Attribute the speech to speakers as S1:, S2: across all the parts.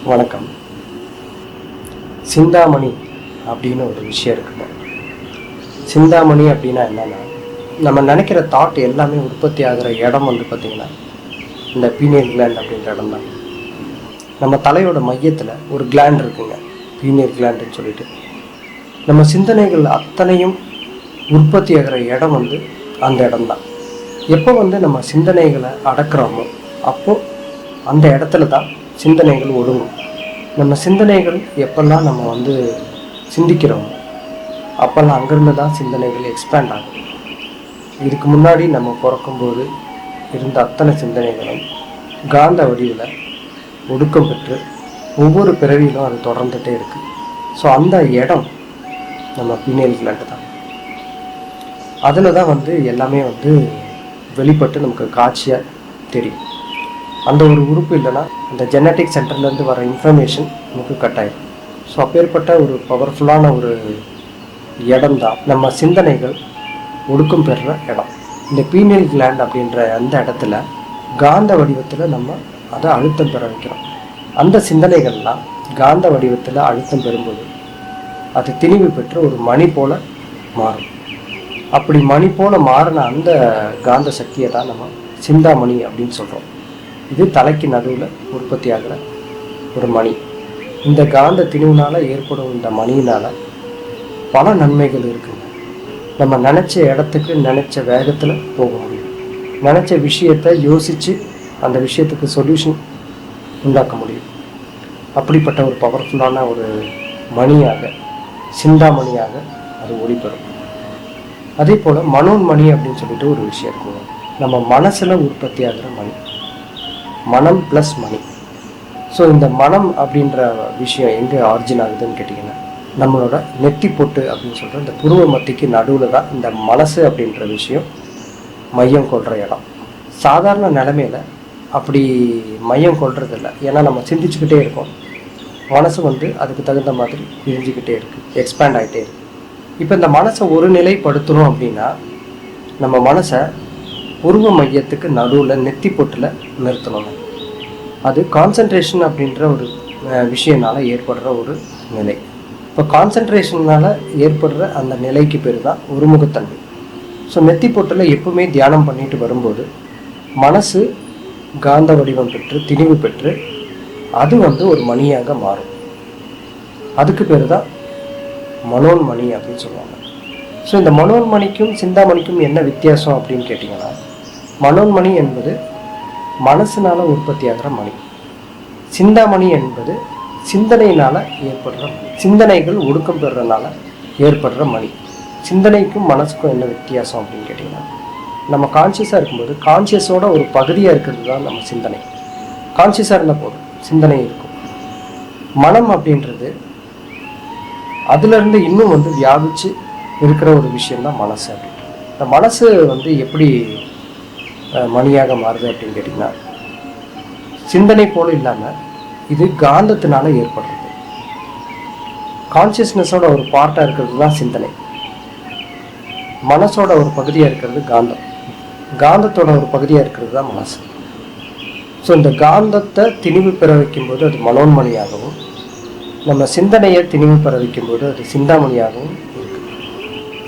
S1: வணக்கம். சிந்தாமணி அப்படின்னு ஒரு விஷயம் இருக்குங்க. சிந்தாமணி அப்படின்னா என்னன்னா, நம்ம நினைக்கிற தாட் எல்லாமே உற்பத்தி ஆகிற இடம் பார்த்திங்கன்னா இந்த பீனியல் கிளாண்ட் அப்படின்ற இடம் தான். நம்ம தலையோட மையத்தில் ஒரு கிளாண்ட் இருக்குங்க, பீனியல் கிளாண்டுன்னு சொல்லிட்டு. நம்ம சிந்தனைகள் அத்தனையும் உற்பத்தி ஆகிற இடம் அந்த இடம்தான். எப்போ நம்ம சிந்தனைகளை அடக்கிறோமோ அப்போது அந்த இடத்துல தான் சிந்தனைகள் ஒடுங்கும். நம்ம சிந்தனைகள் எப்பெல்லாம் நம்ம சிந்திக்கிறோமோ அப்போல்லாம் அங்கேருந்து தான் சிந்தனைகள் எக்ஸ்பேண்ட் ஆகும். இதுக்கு முன்னாடி நம்ம பிறக்கும்போது இருந்த அத்தனை சிந்தனைகளும் காந்த வடிவில் ஒடுக்கம் பெற்று ஒவ்வொரு பிறவியிலும் அது தொடர்ந்துகிட்டே இருக்குது. ஸோ அந்த இடம் நம்ம பீனியல் கிளாண்ட் தான். அதில் தான் எல்லாமே வெளிப்பட்டு நமக்கு காட்சியாக தெரியும். அந்த ஒரு உறுப்பு இல்லைன்னா அந்த ஜெனட்டிக் சென்டர்லேருந்து வர இன்ஃபர்மேஷன் நமக்கு கட் ஆகிடும். ஸோ அப்பேற்பட்ட ஒரு பவர்ஃபுல்லான ஒரு இடம் தான் நம்ம சிந்தனைகள் ஒடுக்கம் பெறுற இடம். இந்த பீனியல் கிளாண்ட் அப்படின்ற அந்த இடத்துல காந்த வடிவத்தில் நம்ம அதை அழுத்தம் பெற வைக்கிறோம். அந்த சிந்தனைகள்லாம் காந்த வடிவத்தில் அழுத்தம் பெறும்போது அது திணிவு பெற்று ஒரு மணி போல் மாறும். அப்படி மணி போல் மாறின அந்த காந்த சக்தியை தான் நம்ம சிந்தாமணி அப்படின்னு சொல்கிறோம். இது தலைக்கு நடுவில் உற்பத்தி ஆகிற ஒரு மணி. இந்த காந்த திணிவுனால் ஏற்படும் இந்த மணியினால் பல நன்மைகள் இருக்குங்க. நம்ம நினச்ச இடத்துக்கு நினச்ச வேகத்தில் போக முடியும். நினச்ச விஷயத்தை யோசித்து அந்த விஷயத்துக்கு சொல்யூஷன் உண்டாக்க முடியும். அப்படிப்பட்ட ஒரு பவர்ஃபுல்லான ஒரு மணியாக, சிந்தாமணியாக அது ஒளிபெறும். அதே போல் மனோன்மணி அப்படின்னு சொல்லிட்டு ஒரு விஷயம் இருக்குங்க. நம்ம மனசில் உற்பத்தி ஆகிற மணி, மனம் ப்ளஸ் மணி. ஸோ இந்த மனம் அப்படின்ற விஷயம் எங்கே ஆரிஜின் ஆகுதுன்னு கேட்டிங்கன்னா, நம்மளோட நெத்தி பொட்டு அப்படின்னு சொல்கிற இந்த புருவ மத்திக்கு நடுவில் தான் இந்த மனசு அப்படின்ற விஷயம் மையம் கொள்கிற இடம். சாதாரண நிலைமையில் அப்படி மையம் கொள்றதில்லை. ஏன்னா நம்ம சிந்திச்சுக்கிட்டே இருக்கோம். மனசு அதுக்கு தகுந்த மாதிரி பிரிஞ்சுக்கிட்டே இருக்குது, எக்ஸ்பேண்ட் ஆகிட்டே இருக்குது. இப்போ இந்த மனசை ஒரு நிலைப்படுத்தணும் அப்படின்னா நம்ம மனசை உருவ மையத்துக்கு நடுவில் நெத்தி பொட்டில் நிறுத்தணும். அது கான்சன்ட்ரேஷன் அப்படின்ற ஒரு விஷயனால் ஏற்படுற ஒரு நிலை. இப்போ கான்சன்ட்ரேஷனால் ஏற்படுற அந்த நிலைக்கு பேர் தான் ஒருமுகத்தன்மை. ஸோ நெத்தி பொட்டில் எப்பவுமே தியானம் பண்ணிட்டு வரும்போது மனசு காந்த வடிவம் பெற்று திணிவு பெற்று அது ஒரு மணியாக மாறும். அதுக்கு பேர் தான் மனோன்மணி அப்படின்னு சொல்லுவாங்க. ஸோ இந்த மனோன்மணிக்கும் சிந்தாமணிக்கும் என்ன வித்தியாசம் அப்படின்னு கேட்டிங்கன்னா, மனோன்மணி என்பது மனசினால் உற்பத்தி ஆகிற மணி. சிந்தாமணி என்பது சிந்தனையினால் ஏற்படுற மணி. சிந்தனைகள் ஒடுக்கம் பெறுறதுனால ஏற்படுற மணி. சிந்தனைக்கும் மனசுக்கும் என்ன வித்தியாசம் அப்படின்னு கேட்டிங்கன்னா, நம்ம கான்ஷியஸாக இருக்கும்போது கான்ஷியஸோட ஒரு பகுதியாக இருக்கிறது தான் நம்ம சிந்தனை. கான்ஷியஸாக இருந்தால் போதும், சிந்தனை இருக்கும். மனம் அப்படின்றது அதுலேருந்து இன்னும் வியாபிச்சு இருக்கிற ஒரு விஷயந்தான் மனசு அப்படின்றது. இந்த மனசு எப்படி மணியாக மாறுது அப்படின்னு கேட்டிங்கன்னா, சிந்தனை போல இல்லாமல் இது காந்தத்தினால ஏற்படுறது. கான்சியஸ்னஸோட ஒரு பார்ட்டாக இருக்கிறது தான் சிந்தனை. மனசோட ஒரு பகுதியாக இருக்கிறது காந்தம். காந்தத்தோட ஒரு பகுதியாக இருக்கிறது தான் மனசு. ஸோ இந்த காந்தத்தை திணிவு பெற வைக்கும்போது அது மனோன்மணியாகவும், நம்ம சிந்தனையை திணிவு பெற வைக்கும்போது அது சிந்தாமணியாகவும் இருக்குது.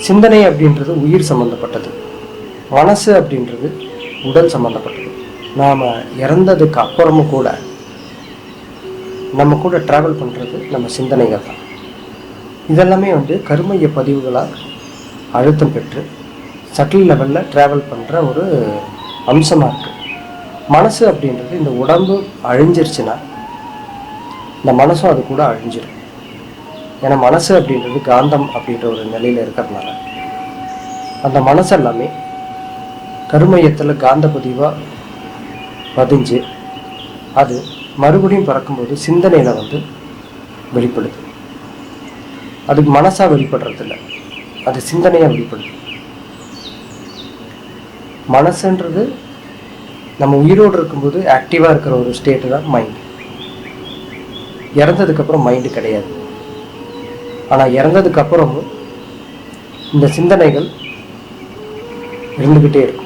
S1: சிந்தனை அப்படின்றது உயிர் சம்மந்தப்பட்டது, மனசு அப்படின்றது உடல் சம்மந்தப்பட்டது. நாம் இறந்ததுக்கு அப்புறமும் கூட நம்ம கூட ட்ராவல் பண்ணுறது நம்ம சிந்தனைகள் தான். இதெல்லாமே கருமைய பதிவுகளாக அழுத்தம் பெற்று சட்டில் லெவலில் ட்ராவல் பண்ணுற ஒரு அம்சமாக இருக்குது. மனசு அப்படின்றது இந்த உடம்பு அழிஞ்சிருச்சுன்னா இந்த மனசும் அது கூட அழிஞ்சிடும். ஏன்னா மனசு அப்படின்றது காந்தம் அப்படின்ற ஒரு நிலையில் இருக்கிறதுனால அந்த மனசு எல்லாமே கருமையத்தில் காந்த பதிவாக பதிஞ்சு அது மறுபடியும் பறக்கும்போது சிந்தனையில் வெளிப்படுது. அதுக்கு மனசாக வெளிப்படுறதில்ல, அது சிந்தனையாக வெளிப்படுது. மனசுன்றது நம்ம உயிரோடு இருக்கும்போது ஆக்டிவாக இருக்கிற ஒரு ஸ்டேட்டு தான் மைண்டு. இறந்ததுக்கப்புறம் மைண்டு கிடையாது. ஆனால் இறந்ததுக்கப்புறமும் இந்த சிந்தனைகள் இருந்துக்கிட்டே இருக்கும்.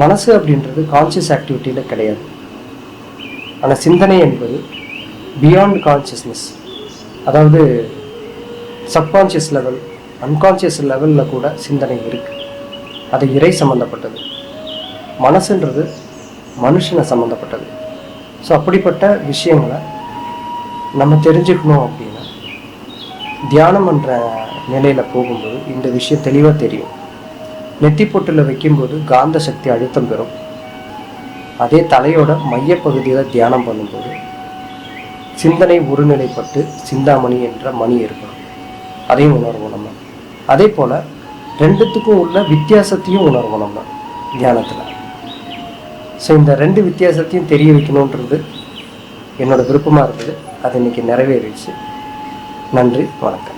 S1: மனசு அப்படின்றது கான்சியஸ் ஆக்டிவிட்டியில் கிடையாது. ஆனால் சிந்தனை என்பது பியாண்ட் கான்ஷியஸ்னஸ், அதாவது சப்கான்ஷியஸ் லெவல், அன்கான்ஷியஸ் லெவலில் கூட சிந்தனை இருக்குது. அது இறை சம்மந்தப்பட்டது. மனசுன்றது மனுஷனை சம்மந்தப்பட்டது. ஸோ அப்படிப்பட்ட விஷயங்களை நம்ம தெரிஞ்சுக்கணும் அப்படின்னா தியானம் என்ற நிலையில் போகும்போது இந்த விஷயம் தெளிவாக தெரியும். நெத்தி பொட்டில் வைக்கும்போது காந்த சக்தி அழுத்தம் பெறும். அதே தலையோட மையப்பகுதியில் தியானம் பண்ணும்போது சிந்தனை ஒருநிலைப்பட்டு சிந்தாமணி என்ற மணி ஏற்படும். அதையும் உணர்வோம் நம்ம. அதே போல் ரெண்டுத்துக்கும் உள்ள வித்தியாசத்தையும் உணர்வோம் நம்ம தியானத்தில். ஸோ இந்த ரெண்டு வித்தியாசத்தையும் தெரிய வைக்கணுன்றது என்னோட விருப்பமாக இருக்குது. அது இன்னைக்கு நிறைவேறிடுச்சு. நன்றி, வணக்கம்.